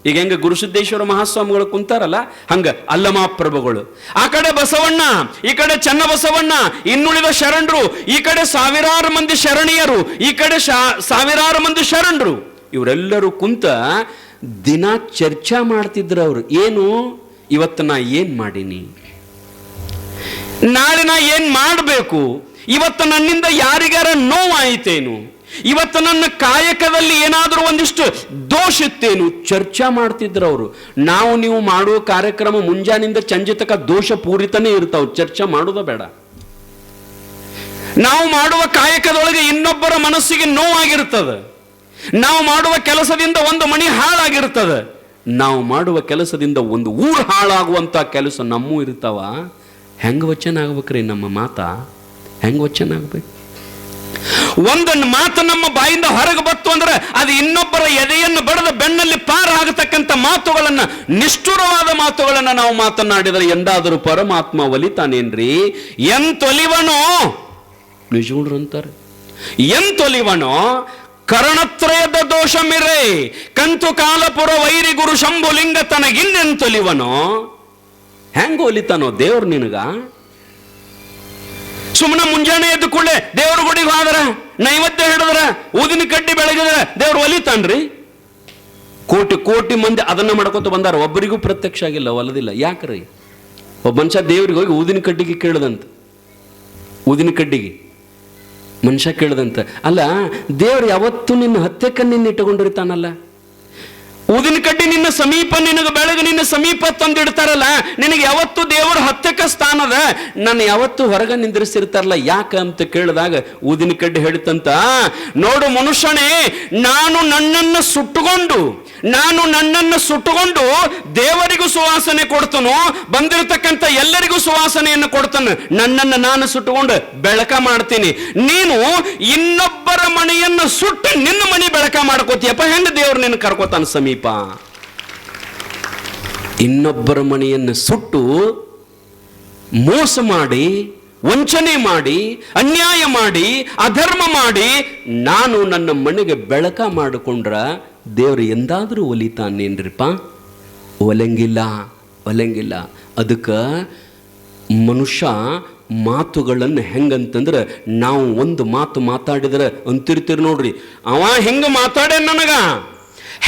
ಈಗ ಹೆಂಗ ಗುರುಸಿದ್ದೇಶ್ವರ ಮಹಾಸ್ವಾಮಿಗಳು ಕುಂತಾರಲ್ಲ ಹಂಗ ಅಲ್ಲಮಾಪ್ರಭುಗಳು, ಆ ಕಡೆ ಬಸವಣ್ಣ, ಈ ಕಡೆ ಚನ್ನಬಸವಣ್ಣ, ಇನ್ನುಳಿದ ಶರಣರು, ಈ ಕಡೆ ಸಾವಿರಾರು ಮಂದಿ ಶರಣಿಯರು, ಈ ಕಡೆ ಸಾವಿರಾರು ಮಂದಿ ಶರಣರು, ಇವರೆಲ್ಲರೂ ಕುಂತ ದಿನ ಚರ್ಚಾ ಮಾಡ್ತಿದ್ರು. ಅವರು ಏನು, ಇವತ್ತು ನಾ ಏನ್ ಮಾಡೀನಿ, ನಾಳೆ ನಾ ಏನ್ ಮಾಡಬೇಕು, ಇವತ್ತು ನನ್ನಿಂದ ಯಾರಿಗಾರ ನೋವಾಯಿತೇನು, ಇವತ್ತು ನನ್ನ ಕಾಯಕದಲ್ಲಿ ಏನಾದರೂ ಒಂದಿಷ್ಟು ದೋಷ ಇತ್ತೇನು, ಚರ್ಚಾ ಮಾಡ್ತಿದ್ರು ಅವರು. ನಾವು ನೀವು ಮಾಡುವ ಕಾರ್ಯಕ್ರಮ ಮುಂಜಾನಿಂದ ಸಂಜೆ ತನಕ ದೋಷ ಪೂರಿತನೇ ಇರ್ತಾವ, ಚರ್ಚಾ ಮಾಡೋದ ಬೇಡ. ನಾವು ಮಾಡುವ ಕಾಯಕದೊಳಗೆ ಇನ್ನೊಬ್ಬರ ಮನಸ್ಸಿಗೆ ನೋವಾಗಿರ್ತದೆ. ನಾವು ಮಾಡುವ ಕೆಲಸದಿಂದ ಒಂದು ಮಣಿ ಹಾಳಾಗಿರ್ತದೆ. ನಾವು ಮಾಡುವ ಕೆಲಸದಿಂದ ಒಂದು ಊರು ಹಾಳಾಗುವಂತ ಕೆಲಸ ನಮ್ಮೂ ಇರ್ತಾವ. ಹೆಂಗ ವಚನ ಆಗ್ಬೇಕ್ರಿ ನಮ್ಮ ಮಾತಾ? ಹೆಂಗ ವಚನ ಆಗ್ಬೇಕು? ಒಂದನ್ನು ಮಾತು ನಮ್ಮ ಬಾಯಿಂದ ಹೊರಗೆ ಬತ್ತು ಅಂದ್ರೆ ಅದು ಇನ್ನೊಬ್ಬರ ಎದೆಯನ್ನು ಬಡದ ಬೆನ್ನಲ್ಲಿ ಪಾರ ಆಗತಕ್ಕಂಥ ಮಾತುಗಳನ್ನ, ನಿಷ್ಠುರವಾದ ಮಾತುಗಳನ್ನ ನಾವು ಮಾತನಾಡಿದರೆ ಎಂದಾದರೂ ಪರಮಾತ್ಮ ಒಲಿತಾನೇನ್ರಿ? ಎಂತೊಲಿವನೋ ನಿಜೂಡ್ರು ಅಂತಾರೆ. ಎಂತೊಲಿವನೋ ಕರಣತ್ರಯದ ದೋಷ ಮಿರೆ ಕಂತು ಕಾಲಪುರ ವೈರಿ ಗುರು ಶಂಭುಲಿಂಗ ತನಗಿನ್ನೆಂತೊಲಿವನೋ. ಹೆಂಗ ಒಲಿತಾನೋ ದೇವ್ರು ನಿನಗ? ಸುಮ್ಮನೆ ಮುಂಜಾನೆ ಎದ್ದು ಕೂಡಲೇ ದೇವ್ರ ಗುಡಿಗೆ ಹೋದ್ರ, ನೈವೇದ್ಯ ಹಿಡಿದ್ರ, ಊದಿನ ಕಡ್ಡಿ ಬೆಳಗಿದ್ರ ದೇವ್ರು ಒಲಿತಾನ್ರಿ? ಕೋಟಿ ಕೋಟಿ ಮಂದಿ ಅದನ್ನ ಮಾಡ್ಕೊತ ಬಂದಾರ, ಒಬ್ಬರಿಗೂ ಪ್ರತ್ಯಕ್ಷ ಆಗಿಲ್ಲ, ಒಲದಿಲ್ಲ. ಯಾಕ್ರಿ? ಒಬ್ಬ ಮನುಷ್ಯ ದೇವ್ರಿಗೆ ಹೋಗಿ ಊದಿನ ಕಡ್ಡಿಗೆ ಕೇಳದಂತ, ಊದಿನ ಕಡ್ಡಿಗೆ ಮನುಷ್ಯ ಕೇಳದಂತ. ಅಲ್ಲ, ದೇವ್ರು ಯಾವತ್ತೂ ನಿನ್ನ ಹತ್ಯೆಕ್ಕ ನಿನ್ನ ಇಟ್ಟುಕೊಂಡಿರ್ತಾನಲ್ಲ. ಊದಿನ ಕಡ್ಡಿ ನಿನ್ನ ಸಮೀಪ, ನಿನಗೆ ಬೆಳಗ್ಗೆ ನಿನ್ನ ಸಮೀಪ ತಂದಿಡ್ತಾರಲ್ಲ, ನಿನಗೆ ಯಾವತ್ತು ದೇವರ ಹತ್ತಕ್ಕ ಸ್ಥಾನದ, ನನ್ನ ಯಾವತ್ತು ಹೊರಗೆ ನಿಂದ್ರಿಸಿರ್ತಾರಲ್ಲ. ಯಾಕ ಅಂತ ಕೇಳಿದಾಗ ಊದಿನ ಕಡ್ಡಿ ಹೇಳ್ತಂತ, ನೋಡು ಮನುಷ್ಯನೇ, ನಾನು ನನ್ನನ್ನು ಸುಟ್ಟುಕೊಂಡು ದೇವರಿಗೂ ಸುವಾಸನೆ ಕೊಡ್ತನು, ಬಂದಿರತಕ್ಕಂಥ ಎಲ್ಲರಿಗೂ ಸುವಾಸನೆಯನ್ನು ಕೊಡ್ತಾನೆ. ನನ್ನನ್ನು ನಾನು ಸುಟ್ಟುಕೊಂಡು ಬೆಳಕ ಮಾಡ್ತೀನಿ. ನೀನು ಇನ್ನೊಬ್ಬರ ಮನೆಯನ್ನು ಸುಟ್ಟು ನಿನ್ನ ಮನೆ ಬೆಳಕ ಮಾಡ್ಕೋತೀಯಪ್ಪ. ಹೆಂಗ ದೇವ್ರು ನಿನ್ನ ಕರ್ಕೋತಾನ ಸಮೀಪ? ಇನ್ನೊಬ್ಬರ ಮನೆಯನ್ನು ಸುಟ್ಟು ಮೋಸ ಮಾಡಿ, ವಂಚನೆ ಮಾಡಿ, ಅನ್ಯಾಯ ಮಾಡಿ, ಅಧರ್ಮ ಮಾಡಿ ನಾನು ನನ್ನ ಮನೆಗೆ ಬೆಳಕ ಮಾಡಿಕೊಂಡ್ರ ದೇವ್ರು ಎಂದಾದರೂ ಒಲಿತಾನೇನ್ರಿಪ್ಪ? ಒಲಂಗಿಲ್ಲ. ಅದಕ್ಕೆ ಮನುಷ್ಯ ಮಾತುಗಳನ್ನು ಹೆಂಗಂತಂದ್ರೆ ನಾವು ಒಂದು ಮಾತು ಮಾತಾಡಿದ್ರೆ ಅಂತಿರ್ತೀರಿ ನೋಡ್ರಿ, ಅವ ಹೆಂಗ ಮಾತಾಡ ನನಗ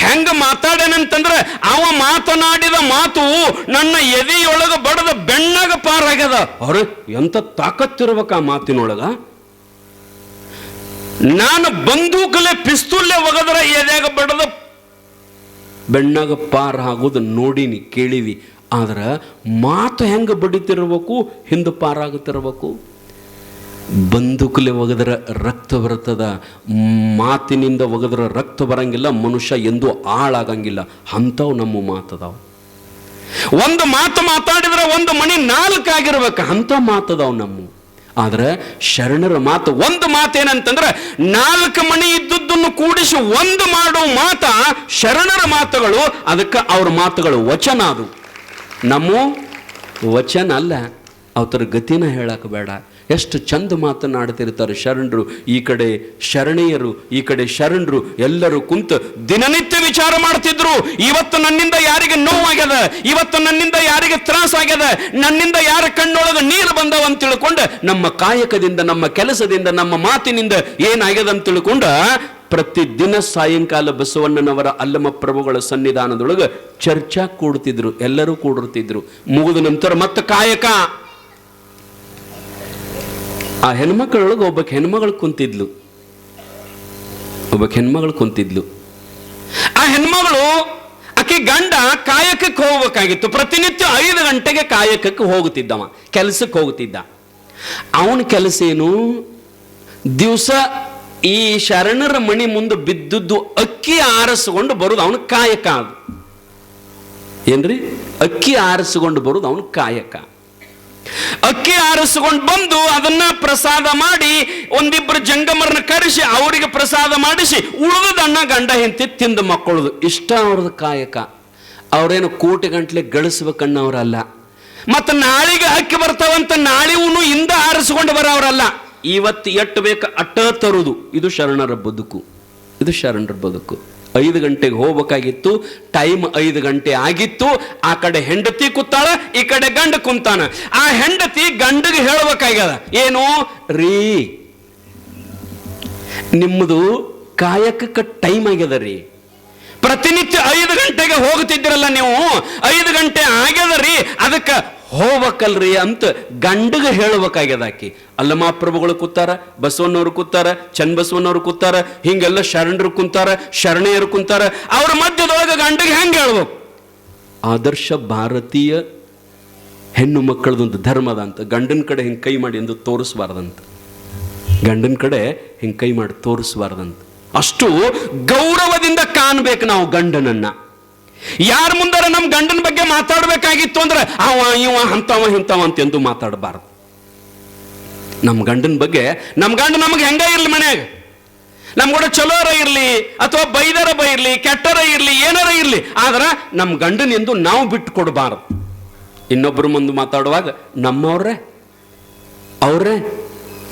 ಹೆಂಗ ಮಾತಾಡೇನಂತಂದ್ರೆ ಅವ ಮಾತನಾಡಿದ ಮಾತು ನನ್ನ ಎದೆಯೊಳಗ ಬಡದ ಬೆಣ್ಣಾಗ ಪಾರಾಗ್ಯದ. ಅವ್ರ ಎಂತ ತಾಕತ್ತಿರ್ಬೇಕ ಆ ಮಾತಿನೊಳಗ. ನಾನು ಬಂದೂಕಲೆ ಪಿಸ್ತೂಲ್ಲೆ ಒಗದ್ರ ಎದೆಯಾಗ ಬಡದ ಬೆಣ್ಣಾಗ ಪಾರ ಆಗೋದು ನೋಡಿನಿ, ಕೇಳಿವಿ. ಆದ್ರೆ ಮಾತು ಹೆಂಗ ಬಡಿತಿರ್ಬೇಕು, ಹಿಂದೆ ಪಾರಾಗುತ್ತಿರ್ಬೇಕು. ಬಂದೂಕಲೆ ಒಗದ್ರ ರಕ್ತ ಬರ್ತದ, ಮಾತಿನಿಂದ ಒಗದ್ರ ರಕ್ತ ಬರಂಗಿಲ್ಲ, ಮನುಷ್ಯ ಎಂದೂ ಹಾಳಾಗಂಗಿಲ್ಲ. ಅಂಥವು ನಮ್ಮ ಮಾತದಾವ್. ಒಂದು ಮಾತು ಮಾತಾಡಿದ್ರೆ ಒಂದು ಮಣಿ 4 ಆಗಿರ್ಬೇಕು, ಅಂಥ ಮಾತದಾವ್ ನಮ್ಮ. ಆದ್ರೆ ಶರಣರ ಮಾತು ಒಂದು ಮಾತೇನಂತಂದ್ರೆ 4 ಮಣಿ ಇದ್ದದ್ದನ್ನು ಕೂಡಿಸಿ ಒಂದು ಮಾಡೋ ಮಾತ ಶರಣರ ಮಾತುಗಳು. ಅದಕ್ಕೆ ಅವ್ರ ಮಾತುಗಳು ವಚನ. ಅದು ನಮ್ಮ ವಚನ ಅಲ್ಲ. ಅವತರ ಗತಿನ ಹೇಳಕ್ಕೆ ಬೇಡ. ಎಷ್ಟು ಚಂದ ಮಾತನಾಡ್ತಿರ್ತಾರೆ ಶರಣರು. ಈ ಕಡೆ ಶರಣೀಯರು, ಈ ಕಡೆ ಶರಣರು ಎಲ್ಲರೂ ಕುಂತು ದಿನನಿತ್ಯ ವಿಚಾರ ಮಾಡ್ತಿದ್ರು. ಇವತ್ತು ನನ್ನಿಂದ ಯಾರಿಗೆ ನೋವಾಗ್ಯದ, ಇವತ್ತು ನನ್ನಿಂದ ಯಾರಿಗೆ ತ್ರಾಸ ಆಗ್ಯದ, ನನ್ನಿಂದ ಯಾರ ಕಣ್ಣೊಳಗೆ ನೀರು ಬಂದವ ಅಂತ ತಿಳ್ಕೊಂಡು ನಮ್ಮ ಕಾಯಕದಿಂದ, ನಮ್ಮ ಕೆಲಸದಿಂದ, ನಮ್ಮ ಮಾತಿನಿಂದ ಏನಾಗ್ಯದ ಅಂತ ತಿಳ್ಕೊಂಡ ಪ್ರತಿದಿನ ಸಾಯಂಕಾಲ ಬಸವಣ್ಣನವರ ಅಲ್ಲಮ ಪ್ರಭುಗಳ ಸನ್ನಿಧಾನದೊಳಗೆ ಚರ್ಚಾ ಕೂಡ್ತಿದ್ರು. ಎಲ್ಲರೂ ಕೂಡಿರ್ತಿದ್ರು. ಮುಗಿದ ನಂತರ ಮತ್ತೆ ಕಾಯಕ. ಆ ಹೆಣ್ಮಕ್ಳೊಳಗೆ ಒಬ್ಬ ಹೆಣ್ಮಗಳು ಕುಂತಿದ್ಲು. ಆ ಹೆಣ್ಮಗಳು ಆಕೆ ಗಂಡ ಕಾಯಕಕ್ಕೆ ಹೋಗ್ಬೇಕಾಗಿತ್ತು. ಪ್ರತಿನಿತ್ಯ 5 ಗಂಟೆಗೆ ಕಾಯಕಕ್ಕೆ ಹೋಗುತ್ತಿದ್ದವ, ಕೆಲಸಕ್ಕೆ ಹೋಗುತ್ತಿದ್ದ. ಅವನ ಕೆಲಸ ಏನು? ದಿವಸ ಈ ಶರಣರ ಮಣಿ ಮುಂದೆ ಬಿದ್ದದ್ದು ಅಕ್ಕಿ ಆರಿಸಿಕೊಂಡು ಬರುದು ಅವನ ಕಾಯಕ. ಅದು ಏನ್ರಿ? ಅಕ್ಕಿ ಆರಿಸಿಕೊಂಡು ಬರುದು ಅವನ ಕಾಯಕ. ಅಕ್ಕಿ ಆರಿಸಿಕೊಂಡು ಬಂದು ಅದನ್ನ ಪ್ರಸಾದ ಮಾಡಿ ಒಂದಿಬ್ಬರು ಜಂಗಮರನ್ನ ಕರೆಸಿ ಅವರಿಗೆ ಪ್ರಸಾದ ಮಾಡಿಸಿ ಉಳಿದದನ್ನ ಗಂಡ ಹೆಂಡತಿ ತಿಂದು ಮಕ್ಕಳದು. ಇಷ್ಟ ಅವ್ರದ್ದು ಕಾಯಕ. ಅವ್ರೇನು ಕೋಟಿ ಗಂಟ್ಲೆ ಗಳಿಸ್ಬೇಕನ್ನವ್ರಲ್ಲ. ಮತ್ತು ನಾಳೆಗೆ ಅಕ್ಕಿ ಬರ್ತಾವಂತ ನಾಳೆವೂ ಇಂದ ಆರಿಸಿಕೊಂಡು ಬರೋರಲ್ಲ. ಇವತ್ತು ಎಟ್ಟು ಬೇಕು ಅಟ್ಟ ತರುವುದು. ಇದು ಶರಣರ ಬದುಕು. 5 ಗಂಟೆಗೆ ಹೋಗ್ಬೇಕಾಗಿತ್ತು. ಟೈಮ್ 5 ಗಂಟೆ ಆಗಿತ್ತು. ಆ ಕಡೆ ಹೆಂಡತಿ ಕೂತಾಳ, ಈ ಕಡೆ ಗಂಡ ಕುಂತಾನ. ಆ ಹೆಂಡತಿ ಗಂಡಗೆ ಹೇಳ್ಬೇಕಾಗ್ಯದ, ಏನು ರೀ ನಿಮ್ಮದು ಕಾಯಕಕ್ಕೆ ಟೈಮ್ ಆಗ್ಯದ ರೀ. ಪ್ರತಿನಿತ್ಯ 5 ಗಂಟೆಗೆ ಹೋಗ್ತಿದ್ದೀರಲ್ಲ ನೀವು, 5 ಗಂಟೆ ಆಗ್ಯದ ರೀ, ಅದಕ್ಕೆ ಹೋಗ್ಬೇಕಲ್ರಿ ಅಂತ ಗಂಡಗೆ ಹೇಳ್ಬೇಕಾಗ್ಯದ. ಆಕಿ ಅಲ್ಲಮ ಪ್ರಭುಗಳು ಕೂತಾರ, ಬಸವಣ್ಣವ್ರು ಕೂತಾರ, ಚನ್ನಬಸವಣ್ಣವ್ರು ಕೂತಾರ, ಹಿಂಗೆಲ್ಲ ಶರಣರು ಕುಂತಾರ, ಶರಣೆಯರು ಕುಂತಾರ. ಅವ್ರ ಮಧ್ಯದೊಳಗೆ ಗಂಡಗೆ ಹೆಂಗೆ ಹೇಳ್ಬೇಕು? ಆದರ್ಶ ಭಾರತೀಯ ಹೆಣ್ಣು ಮಕ್ಕಳದೊಂದು ಧರ್ಮದ ಅಂತ. ಗಂಡನ ಕಡೆ ಹಿಂಗೆ ಕೈ ಮಾಡಿ ಎಂದು ತೋರಿಸ್ಬಾರ್ದಂತ. ಗಂಡನ ಕಡೆ ಹಿಂಗೆ ಕೈ ಮಾಡಿ ತೋರಿಸ್ಬಾರ್ದಂತ. ಅಷ್ಟು ಗೌರವದಿಂದ ಕಾಣ್ಬೇಕು ನಾವು ಗಂಡನನ್ನ. ಯಾರ ಮುಂದಾರ ನಮ್ಮ ಗಂಡನ ಬಗ್ಗೆ ಮಾತಾಡಬೇಕಾಗಿತ್ತು ಅಂದ್ರೆ ಅವ ಇವ ಅಂತವ ಇಂತವ ಅಂತೆಂದು ಮಾತಾಡಬಾರ್ದು. ನಮ್ಮ ಗಂಡನ ಬಗ್ಗೆ, ನಮ್ಮ ಗಂಡ ನಮಗೆ ಹೆಂಗ ಇರ್ಲಿ, ಮನ್ಯಾಗ ನಮ್ಗೂಡ ಚಲೋರ ಇರ್ಲಿ ಅಥವಾ ಬೈದರ ಬೈರ್ಲಿ, ಕೆಟ್ಟರ ಇರ್ಲಿ, ಏನಾರ ಇರ್ಲಿ, ಆದ್ರೆ ನಮ್ಮ ಗಂಡನ ಎಂದು ನಾವು ಬಿಟ್ಟು ಕೊಡಬಾರದು. ಇನ್ನೊಬ್ಬರು ಮುಂದೆ ಮಾತಾಡುವಾಗ ನಮ್ಮವ್ರೆ ಅವ್ರೆ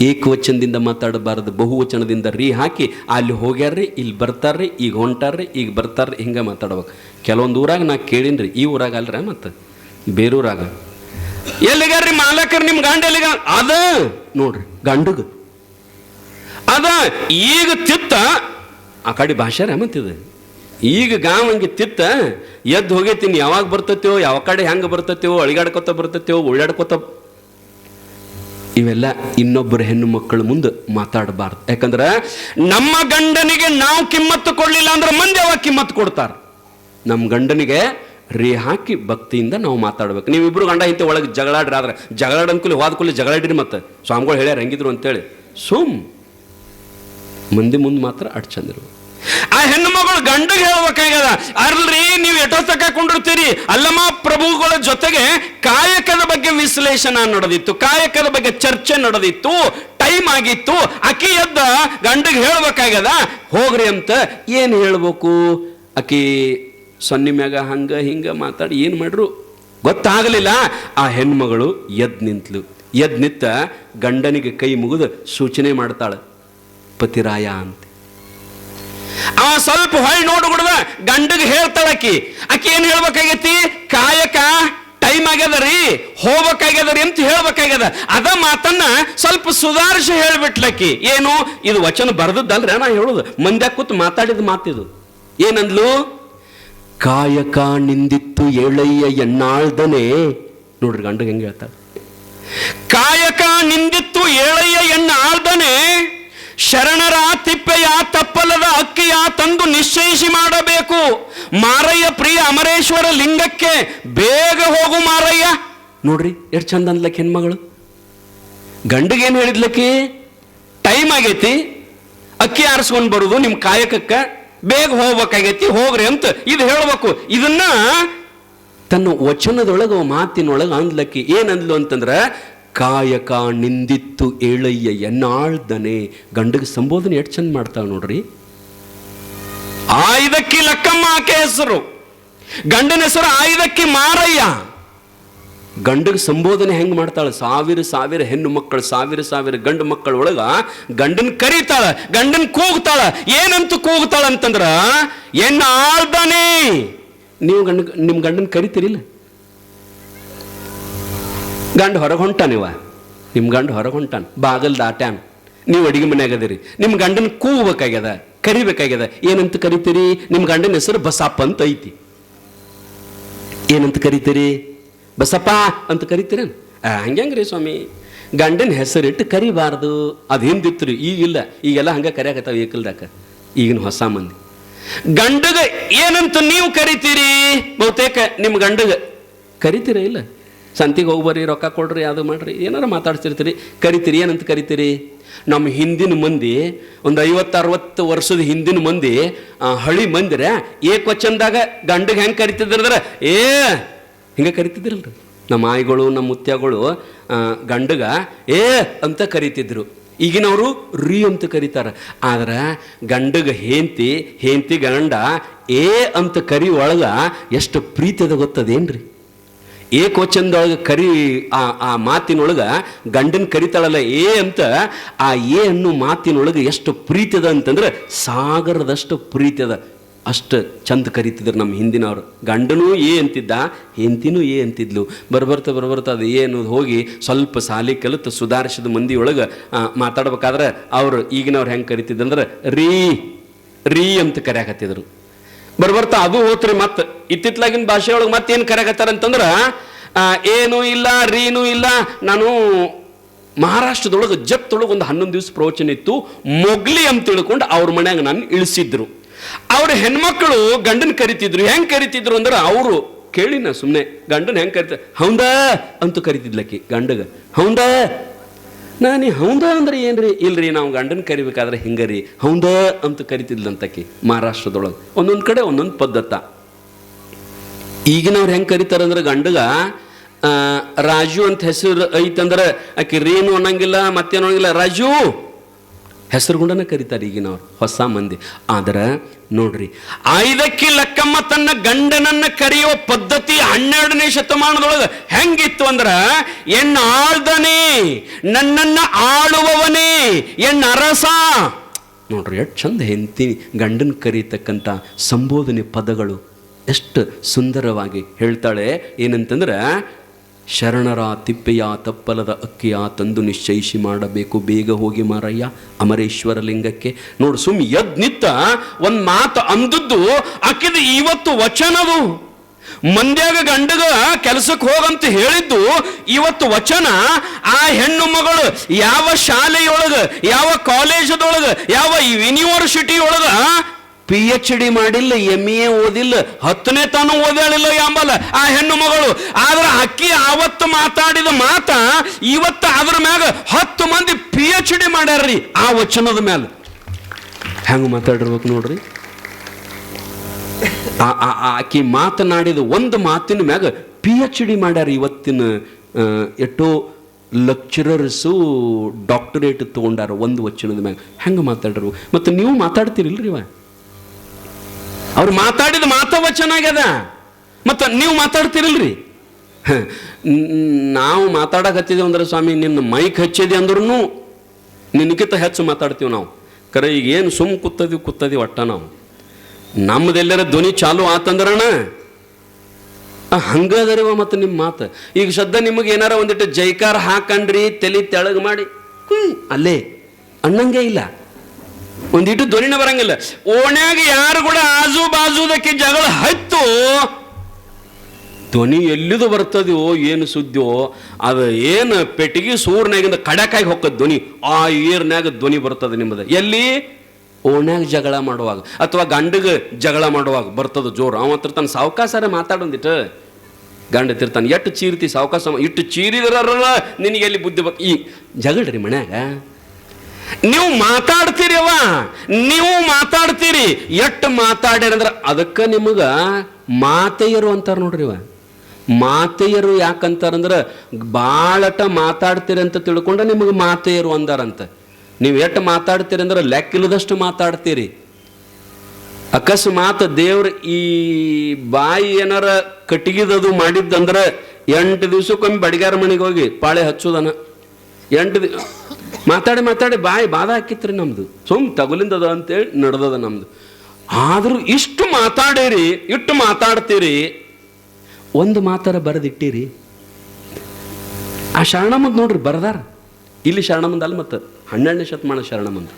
ಏಕವಚನದಿಂದ ಮಾತಾಡಬಾರದು. ಬಹುವಚನದಿಂದ ರೀ ಹಾಕಿ ಅಲ್ಲಿ ಹೋಗ್ಯಾರ್ರಿ, ಇಲ್ಲಿ ಬರ್ತಾರ್ರಿ, ಈಗ ಹೊಂಟಾರ್ರಿ, ಈಗ ಬರ್ತಾರ್ರಿ, ಹಿಂಗೆ ಮಾತಾಡ್ಬೇಕು. ಕೆಲವೊಂದು ಊರಾಗ ನಾ ಕೇಳಿನ್ರಿ, ಈ ಊರಾಗ ಅಲ್ರ ಮತ್ತೆ ಬೇರೂರಾಗ, ಎಲ್ಲಿಗಾರ್ರಿ ಮಾಲಕರು ನಿಮ್ಮ ಗಂಡ ಎಲ್ಲಿಗ ಅದ ನೋಡ್ರಿ ಗಂಡಗ ಅದ ಈಗ ತಿತ್ತ ಆ ಕಡೆ ಭಾಷೆ ಮತ್ತಿದ ಈಗ ಗಾವಂಗೆ ತಿತ್ತ ಎದ್ದು ಹೋಗೈತೀನಿ. ಯಾವಾಗ ಬರ್ತತೇವೋ, ಯಾವ ಕಡೆ ಹೆಂಗೆ ಬರ್ತತೇವೋ, ಅಳಿಗಾಡ್ಕೊತ ಬರ್ತತೇವೋ, ಉಳ್ಳಾಡ್ಕೊತ. ಇವೆಲ್ಲ ಇನ್ನೊಬ್ಬರ ಹೆಣ್ಣು ಮಕ್ಕಳ ಮುಂದೆ ಮಾತಾಡಬಾರ್ದು. ಯಾಕಂದ್ರೆ ನಮ್ಮ ಗಂಡನಿಗೆ ನಾವು ಕಿಮ್ಮತ್ತು ಕೊಡಲಿಲ್ಲ ಅಂದ್ರೆ ಮಂದಿ ಅವಾಗ ಕಿಮ್ಮತ್ತು ಕೊಡ್ತಾರೆ. ನಮ್ಮ ಗಂಡನಿಗೆ ರೀ ಹಾಕಿ ಭಕ್ತಿಯಿಂದ ನಾವು ಮಾತಾಡ್ಬೇಕು. ನೀವಿಬ್ರು ಗಂಡ ಇಂಥ ಒಳಗೆ ಜಗಳಾಡ್ರಿ, ಆದ್ರೆ ಜಗಳಾಡ ಅನ್ಕೂಲಿ ಹೋದ ಕೂಲಿ ಜಗಳಾಡ್ರಿ. ಮತ್ತೆ ಸ್ವಾಮಿಗಳು ಹೇಳ್ಯಾರ ಹೆಂಗಿದ್ರು ಅಂತೇಳಿ ಸುಮ್ ಮಂದಿ ಮುಂದೆ ಮಾತ್ರ ಅಡ್ ಚಂದ್ರು. ಆ ಹೆಣ್ಣು ಮಗಳು ಗಂಡಗೆ ಹೇಳ್ಬೇಕಾಗ್ಯದ, ಅರ್ಲ್ರಿ ನೀವು ಎಟೋತಕ ಕೊಂಡಿರ್ತೀರಿ. ಅಲ್ಲಮ ಪ್ರಭುಗಳ ಜೊತೆಗೆ ಕಾಯಕದ ಬಗ್ಗೆ ವಿಶ್ಲೇಷಣೆ ನಡೆದಿತ್ತು, ಕಾಯಕದ ಬಗ್ಗೆ ಚರ್ಚೆ ನಡೆದಿತ್ತು, ಟೈಮ್ ಆಗಿತ್ತು. ಅಕ್ಕಿ ಎದ್ದ ಗಂಡಗೆ ಹೇಳ್ಬೇಕಾಗ್ಯದ ಹೋಗ್ರಿ ಅಂತ. ಏನು ಹೇಳ್ಬೇಕು? ಅಕ್ಕಿ ಸೊನ್ನೆ ಮ್ಯಾಗ ಹಂಗ ಹಿಂಗ ಮಾತಾಡಿ ಏನು ಮಾಡ್ರು ಗೊತ್ತಾಗಲಿಲ್ಲ. ಆ ಹೆಣ್ಮಗಳು ಎದ್ದು ನಿಂತ ಗಂಡನಿಗೆ ಕೈ ಮುಗಿದು ಸೂಚನೆ ಮಾಡ್ತಾಳೆ, ಪತಿರಾಯ ಅಂತ. ಅವ ಸ್ವಲ್ಪ ಹೊಳ್ ನೋಡ್ಬಿಡ್ದ ಗಂಡಗೆ ಹೇಳ್ತಾಳಕ್ಕಿ. ಆಕಿ ಏನ್ ಹೇಳ್ಬೇಕಾಗೈತಿ? ಕಾಯಕ ಟೈಮ್ ಆಗ್ಯದ ರೀ, ಹೋಗ್ಬೇಕಾಗ್ಯದ ರೀ ಅಂತ ಹೇಳ್ಬೇಕಾಗ್ಯದ. ಅದ ಮಾತನ್ನ ಸ್ವಲ್ಪ ಸುಧಾರಿಸಿ ಹೇಳ್ಬಿಟ್ಲಕ್ಕಿ. ಏನು ಇದು ವಚನ ಬರ್ದದ್ದಲ್ರಿ, ನಾ ಹೇಳುದು ಮಂದ್ಯಾಗ ಕೂತ್ ಮಾತಾಡಿದ ಮಾತಿದು. ಏನಂದ್ಲು? ಕಾಯಕ ನಿಂದಿತ್ತು ಏಳಯ್ಯ ಎಣ್ಣಾಳ್ದನೆ. ನೋಡ್ರಿ ಗಂಡಗೆ ಹೆಂಗೆ ಹೇಳ್ತಾಳೆ. ಕಾಯಕ ನಿಂದಿತ್ತು ಏಳಯ್ಯ ಎಣ್ಣಾಳ್ದನೆ, ಶರಣರ ತಿಪ್ಪೆಯ ತಪ್ಪಲದ ಅಕ್ಕಿಯ ತಂದು ನಿಶ್ಚಯಿಸಿ ಮಾಡಬೇಕು. ಮಾರಯ್ಯ ಪ್ರಿಯ ಅಮರೇಶ್ವರ ಲಿಂಗಕ್ಕೆ ಬೇಗ ಹೋಗು ಮಾರಯ್ಯ. ನೋಡ್ರಿ ಎಷ್ಟು ಚಂದ ಅಂದ್ಲಕ್ಕೆ ಹೆಣ್ಮಗಳು. ಗಂಡಗೇನು ಹೇಳಿದ್ಲಕ್ಕಿ? ಟೈಮ್ ಆಗೈತಿ, ಅಕ್ಕಿ ಆರಿಸ್ಕೊಂಡು ಬರುದು ನಿಮ್ಮ ಕಾಯಕಕ್ಕ, ಬೇಗ ಹೋಗ್ಬೇಕಾಗೈತಿ, ಹೋಗ್ರಿ ಅಂತ ಇದು ಹೇಳ್ಬೇಕು. ಇದನ್ನ ತನ್ನ ವಚನದೊಳಗ ಮಾತಿನೊಳಗ ಅಂದ್ಲಕ್ಕಿ. ಏನಂದ್ಲು ಅಂತಂದ್ರ, ಕಾಯಕ ನಿಂದಿತ್ತು ಏಳಯ್ಯ ಎನ್ನಾಳ್ದನೆ. ಗಂಡಗೆ ಸಂಬೋಧನೆ ಎಷ್ಟು ಚಂದ ಮಾಡ್ತಾವ ನೋಡ್ರಿ. ಆಯ್ದಕ್ಕಿ ಲಕ್ಕಮ್ಮ ಆಕೆ ಹೆಸರು, ಗಂಡನ ಹೆಸರು ಆಯ್ದಕ್ಕಿ ಮಾರಯ್ಯ. ಗಂಡಗೆ ಸಂಬೋಧನೆ ಹೆಂಗ್ ಮಾಡ್ತಾಳೆ? ಸಾವಿರ ಸಾವಿರ ಹೆಣ್ಣು ಮಕ್ಕಳು, ಸಾವಿರ ಸಾವಿರ ಗಂಡು ಮಕ್ಕಳ ಒಳಗ ಗಂಡನ್ ಕರೀತಾಳ, ಗಂಡನ್ ಕೂಗ್ತಾಳ. ಏನಂತ ಕೂಗ್ತಾಳ ಅಂತಂದ್ರ, ಎನ್ನಾಳ್ದನೆ. ನೀವು ನಿಮ್ ಗಂಡನ್ ಕರಿತೀರಿಲ್ಲ? ಗಂಡ ಹೊರಗೆ ಹೊಂಟಾನಿವ, ನಿಮ್ಮ ಗಂಡ ಹೊರಗೆ ಹೊಂಟಾನ, ಬಾಗಲ್ ದಾಟ್ಯಾನ, ನೀವು ಅಡಿಗೆ ಮನೆಯಾಗದಿರಿ, ನಿಮ್ಮ ಗಂಡನ ಕೂಗಬೇಕಾಗ್ಯದ, ಕರಿಬೇಕಾಗ್ಯದ. ಏನಂತ ಕರಿತೀರಿ? ನಿಮ್ಮ ಗಂಡನ ಹೆಸರು ಬಸಪ್ಪ ಅಂತ ಐತಿ. ಏನಂತ ಕರಿತೀರಿ? ಬಸಪ್ಪ ಅಂತ ಕರಿತೀರ? ಹಂಗ್ರಿ ಸ್ವಾಮಿ, ಗಂಡನ ಹೆಸರಿಟ್ಟು ಕರಿಬಾರ್ದು. ಅದು ಹಿಂದಿತ್ತು ರೀ, ಈಗಿಲ್ಲ. ಈಗೆಲ್ಲ ಹಂಗೆ ಕರಿಯಾಕತ್ತಾವ ಏಕಲ್ದಾಕ ಈಗಿನ ಹೊಸ ಮಂದಿ. ಗಂಡಗ ಏನಂತ ನೀವು ಕರಿತೀರಿ? ಬಹುತೇಕ ನಿಮ್ಮ ಗಂಡಗ ಕರಿತೀರ ಇಲ್ಲ? ಸಂತಿಗೆ ಹೋಗ್ಬರ್ರಿ, ರೊಕ್ಕ ಕೊಡ್ರಿ, ಅದು ಮಾಡ್ರಿ, ಏನಾರ ಮಾತಾಡ್ತಿರ್ತೀರಿ, ಕರಿತೀರಿ. ಏನಂತ ಕರಿತೀರಿ? ನಮ್ಮ ಹಿಂದಿನ ಮಂದಿ, ಒಂದು 50-60 ವರ್ಷದ ಹಿಂದಿನ ಮಂದಿ, ಹಳಿ ಮಂದಿರ ಏಕವಚನದಾಗ ಗಂಡಗೆ ಹೆಂಗೆ ಕರಿತಿದ್ರಂದ್ರೆ ಏ ಹಿಂಗೆ ಕರಿತಿದ್ರಲ್ರಿ. ನಮ್ಮ ಆಯಿಗಳು, ನಮ್ಮ ಮುತ್ಯಗಳು ಗಂಡಗ ಏ ಅಂತ ಕರಿತಿದ್ರು. ಈಗಿನವರು ರೀ ಅಂತ ಕರೀತಾರ. ಆದ್ರೆ ಗಂಡಗ ಹೆಂಡತಿ ಗಂಡ ಏ ಅಂತ ಕರಿ ಒಳಗ ಎಷ್ಟು ಪ್ರೀತಿ ಅದ ಗೊತ್ತದೇನ್ರಿ? ಏಕವಚನದೊಳಗೆ ಕರಿ ಆ ಮಾತಿನೊಳಗ ಗಂಡನ ಕರಿತಾಳಲ್ಲ ಏ ಅಂತ, ಆ ಏ ಅನ್ನೋ ಮಾತಿನೊಳಗೆ ಎಷ್ಟು ಪ್ರೀತಿ ಅದ ಅಂತಂದ್ರೆ ಸಾಗರದಷ್ಟು ಪ್ರೀತಿ ಅದ. ಅಷ್ಟು ಚಂದ ಕರಿತಿದ್ರು ನಮ್ಮ ಹಿಂದಿನವರು. ಗಂಡನೂ ಏ ಅಂತಿದ್ದ, ಹೆಂಡತಿನೂ ಏ ಅಂತಿದ್ಲು. ಬರ್ಬರ್ತಾ ಅದು ಏನು ಹೋಗಿ ಸ್ವಲ್ಪ ಸಾಲಿ ಕಲಿತು ಸುಧಾರಿಸಿದ ಮಂದಿ ಒಳಗೆ ಮಾತಾಡ್ಬೇಕಾದ್ರೆ ಅವರು ಈಗಿನವ್ರು ಹೆಂಗೆ ಕರಿತಿದ್ದಂದ್ರೆ ರೀ ಅಂತ ಕರೆಯಾಕತ್ತಿದ್ರು. ಬರ್ಬರ್ತಾ ಅದು ಹೋತ್ರಿ. ಮತ್ತೆ ಇತ್ತಿತ್ಲಾಗಿನ ಭಾಷೆ ಒಳಗೆ ಮತ್ತೇನು ಕರೆಯಾಕತ್ತಾರ ಅಂತಂದ್ರೆ ಏನೂ ಇಲ್ಲ, ರೀನೂ ಇಲ್ಲ. ನಾನು ಮಹಾರಾಷ್ಟ್ರದೊಳಗೆ ಜತ್ತೊಳಗೆ ಒಂದು 11 ದಿವಸ ಪ್ರವಚನ ಇತ್ತು. ಮೊಗ್ಲಿ ಅಂತ ತಿಳ್ಕೊಂಡು ಅವ್ರ ಮನ್ಯಾಗ ನಾನು ಇಳಿಸಿದ್ರು. ಅವ್ರ ಹೆಣ್ಮಕ್ಳು ಗಂಡನ ಕರಿತಿದ್ರು. ಹೆಂಗೆ ಕರಿತಿದ್ರು ಅಂದ್ರೆ, ಅವರು ಕೇಳಿನ ಸುಮ್ಮನೆ ಗಂಡನ ಹೆಂಗೆ ಕರಿತಾರೆ, ಹೌದ ಅಂತ ಕರಿತಿದ್ಲಕ್ಕಿ ಗಂಡಗ. ಹೌದ ನಾನು ಹೌದ ಅಂದ್ರೆ ಏನ್ರಿ? ಇಲ್ರಿ, ನಾವು ಗಂಡನ ಕರಿಬೇಕಾದ್ರೆ ಹಿಂಗರಿ ಹೌದ ಅಂತ ಕರಿತಿದ್ಲಂತಕ್ಕಿ ಮಹಾರಾಷ್ಟ್ರದೊಳಗೆ. ಒಂದೊಂದು ಕಡೆ ಒಂದೊಂದು ಪದ್ಧತ. ಈಗಿನವ್ರು ಹೆಂಗೆ ಕರಿತಾರಂದ್ರೆ ಗಂಡಗ ರಾಜು ಅಂತ ಹೆಸರು ಐತಂದ್ರೆ ಆಕೆ ರೀನು ಅನ್ನಂಗಿಲ್ಲ, ಮತ್ತೇನು ಅನ್ನಂಗಿಲ್ಲ, ರಾಜು ಹೆಸರು ಗುಂಡನ ಕರೀತಾರೆ ಈಗಿನವ್ರು ಹೊಸ ಮಂದಿ. ಆದ್ರೆ ನೋಡ್ರಿ, ಆಯ್ದಕ್ಕಿ ಲಕ್ಕಮ್ಮ ತನ್ನ ಗಂಡನನ್ನ ಕರೆಯುವ ಪದ್ಧತಿ 12ನೇ ಶತಮಾನದೊಳಗೆ ಹೆಂಗಿತ್ತು ಅಂದ್ರ, ಆಳ್ದನೇ, ನನ್ನನ್ನ ಆಳುವವನೇ, ಅರಸ. ನೋಡ್ರಿ ಎಷ್ಟು ಚಂದ ಹೆಂಡತಿ ಗಂಡನ ಕರೀತಕ್ಕಂಥ ಸಂಬೋಧನೆ ಪದಗಳು ಎಷ್ಟು ಸುಂದರವಾಗಿ ಹೇಳ್ತಾಳೆ. ಏನಂತಂದ್ರೆ, ಶರಣರ ತಿಪ್ಪೆಯ ತಪ್ಪಲದ ಅಕ್ಕಿಯ ತಂದು ನಿಶ್ಚಯಿಸಿ ಮಾಡಬೇಕು, ಬೇಗ ಹೋಗಿ ಮಾರಯ್ಯ ಅಮರೇಶ್ವರ ಲಿಂಗಕ್ಕೆ. ನೋಡು, ಎದ್ ನಿತ್ತ ಒಂದು ಮಾತು ಅಂದದ್ದು ಆಕಿದ ಇವತ್ತು ವಚನದು. ಮಂದ್ಯಾಗ ಗಂಡಗ ಕೆಲಸಕ್ಕೆ ಹೋಗಂತ ಹೇಳಿದ್ದು ಇವತ್ತು ವಚನ. ಆ ಹೆಣ್ಣು ಮಗಳು ಯಾವ ಶಾಲೆಯೊಳಗ, ಯಾವ ಕಾಲೇಜದೊಳಗ, ಯಾವ ಯೂನಿವರ್ಸಿಟಿಯೊಳಗ PhD ಮಾಡಿಲ್ಲ, MA ಓದಿಲ್ಲ, 10ನೇ ತಾನು ಓದಾಳಿಲ್ಲ ಎಂಬಲ್ಲ ಆ ಹೆಣ್ಣು ಮಗಳು. ಆದ್ರೆ ಅಕ್ಕಿ ಆವತ್ತು ಮಾತಾಡಿದ ಮಾತ ಇವತ್ತು ಅದ್ರ ಮ್ಯಾಗ 10 ಮಂದಿ PhD ಮಾಡ್ಯಾರ್ರಿ ಆ ವಚನದ ಮ್ಯಾಲ. ಹೆಂಗ ಮಾತಾಡಿರ್ಬೇಕು ನೋಡ್ರಿ. ಆಕಿ ಮಾತನಾಡಿದ ಒಂದು ಮಾತಿನ ಮ್ಯಾಗ PhD ಮಾಡ್ಯಾರ. ಇವತ್ತಿನ ಎಷ್ಟೋ ಲೆಕ್ಚರರ್ಸು ಡಾಕ್ಟರೇಟ್ ತಗೊಂಡಾರ ಒಂದು ವಚನದ ಮ್ಯಾಗ. ಹೆಂಗೆ ಮಾತಾಡಿರ್ಬೇಕು? ಮತ್ತು ನೀವು ಮಾತಾಡ್ತೀರಿಲ್ರಿ? ಅವ್ರು ಮಾತಾಡಿದ ವಚನ ಆಗ್ಯದ, ಮತ್ತು ನೀವು ಮಾತಾಡ್ತಿರಲ್ರಿ. ನಾವು ಮಾತಾಡಕತ್ತಿದ್ದೇವೆ ಅಂದ್ರೆ ಸ್ವಾಮಿ ನಿನ್ನ ಮೈಕ್ ಹಚ್ಚಿದೆ ಅಂದ್ರೂ ನಿನಗಿಂತ ಹೆಚ್ಚು ಮಾತಾಡ್ತೀವಿ ನಾವು. ಕರೆ ಈಗ ಏನು ಸುಮ್ ಕೂತದಿ ಒಟ್ಟ ನಾವು. ನಮ್ಮದೆಲ್ಲರ ಧ್ವನಿ ಚಾಲು ಆತಂದ್ರಣ ಹಂಗದರಿವ ಮತ್ತು ನಿಮ್ಮ ಮಾತು ಈಗ ಸದ್ದ ನಿಮಗೆ ಏನಾರ ಒಂದಿಟ್ಟು ಜೈಕಾರ ಹಾಕಂಡ್ರಿ ತಲೆ ತೆಳಗ್ ಮಾಡಿ ಅಲ್ಲೇ ಅನ್ನಂಗೆ ಇಲ್ಲ, ಒಂದಿಟ್ಟು ಧ್ವನಿನ ಬರಂಗಿಲ್ಲ. ಓಣ್ಯಾಗ ಯಾರು ಕೂಡ ಆಜು ಬಾಜುದಕ್ಕೆ ಜಗಳ ಹತ್ತು ಧ್ವನಿ ಎಲ್ಲಿದು ಬರ್ತದೋ ಏನು ಸುದ್ದಿಯೋ ಅದು ಏನು ಪೆಟ್ಟಿಗೆ ಸೂರ್ನಾಗಿಂದ ಕಡಕಾಗಿ ಹೋಗ್ತದ ಧ್ವನಿ, ಆ ಏರ್ನ್ಯಾಗ ಧ್ವನಿ ಬರ್ತದೆ ನಿಮ್ಮದು. ಎಲ್ಲಿ ಓಣ್ಯಾಗ ಜಗಳ ಮಾಡುವಾಗ ಅಥವಾ ಗಂಡಗೆ ಜಗಳ ಮಾಡುವಾಗ ಬರ್ತದ ಜೋರು. ಅವ ತಿರ್ತಾನೆ ಸಾವಕಾಸಾರ ಮಾತಾಡೊಂದಿಟ್ಟು ಗಂಡ ತಿರ್ತಾನೆ ಎಷ್ಟು ಚೀರ್ತಿ ಸಾವಕಾಸ ಇಟ್ಟು ಚೀರಿದ್ರ ನಿನಗೆ ಎಲ್ಲಿ ಬುದ್ಧಿ ಬರ್ ಈ ಜಗಳ್ರಿ ಮನ್ಯಾಗ ನೀವು ಮಾತಾಡ್ತೀರಿ ಅವ ನೀವು ಮಾತಾಡ್ತೀರಿ ಎಷ್ಟು ಮಾತಾಡ್ಯಾರಂದ್ರೆ ಅದಕ್ಕೆ ನಿಮಗೆ ಮಾತೆಯರು ಅಂತಾರ ನೋಡ್ರಿ ಇವ. ಮಾತೆಯರು ಯಾಕಂತಾರಂದ್ರೆ ಭಾಳಟ ಮಾತಾಡ್ತೀರಿ ಅಂತ ತಿಳ್ಕೊಂಡ ನಿಮಗೆ ಮಾತೆಯರು ಅಂದಾರಂತ. ನೀವು ಎಷ್ಟು ಮಾತಾಡ್ತೀರಿ ಅಂದ್ರೆ ಲೆಕ್ಕಿಲ್ಲದಷ್ಟು ಮಾತಾಡ್ತೀರಿ. ಅಕಸ್ಮಾತ್ ದೇವ್ರ ಈ ಬಾಯಿ ಏನಾರ ಕಟ್ಟಿಗೆದದು ಮಾಡಿದ್ದಂದ್ರೆ 8 ದಿವ್ಸಕ್ಕೊಮ್ಮೆ ಬಡಿಗಾರ ಮನೆಗೆ ಹೋಗಿ ಪಾಳೆ ಹಚ್ಚೋದನ. 8 ಮಾತಾಡಿ ಮಾತಾಡಿ ಬಾಯಿ ಬಾಧ ಹಾಕಿತ್ರಿ ನಮ್ದು, ಸುಮ್ ತಗುಲಿಂದದ ಅಂತೇಳಿ ನಡೆದದ ನಮ್ದು. ಆದ್ರೂ ಇಷ್ಟು ಮಾತಾಡಿರಿ, ಇಷ್ಟು ಮಾತಾಡ್ತೀರಿ, ಒಂದು ಮಾತಾರ ಬರೆದಿಟ್ಟಿರಿ. ಆ ಶರಣಮಂದ್ ನೋಡ್ರಿ ಬರದಾರ ಇಲ್ಲಿ ಶರಣಮಂದ್ ಅಲ್ಲ, ಮತ್ತು 12ನೇ ಶತಮಾನ ಶರಣಮಂದ್.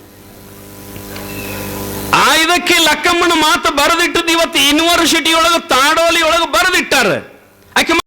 ಇದಕ್ಕೆ ಲಕ್ಕಮ್ಮನ ಮಾತು ಬರೆದಿಟ್ಟದ್ದು ಇವತ್ತು ಯೂನಿವರ್ಸಿಟಿ ಒಳಗೆ ತಾಡೋಲಿ ಒಳಗೆ ಬರೆದಿಟ್ಟಾರ. ಆಕೆ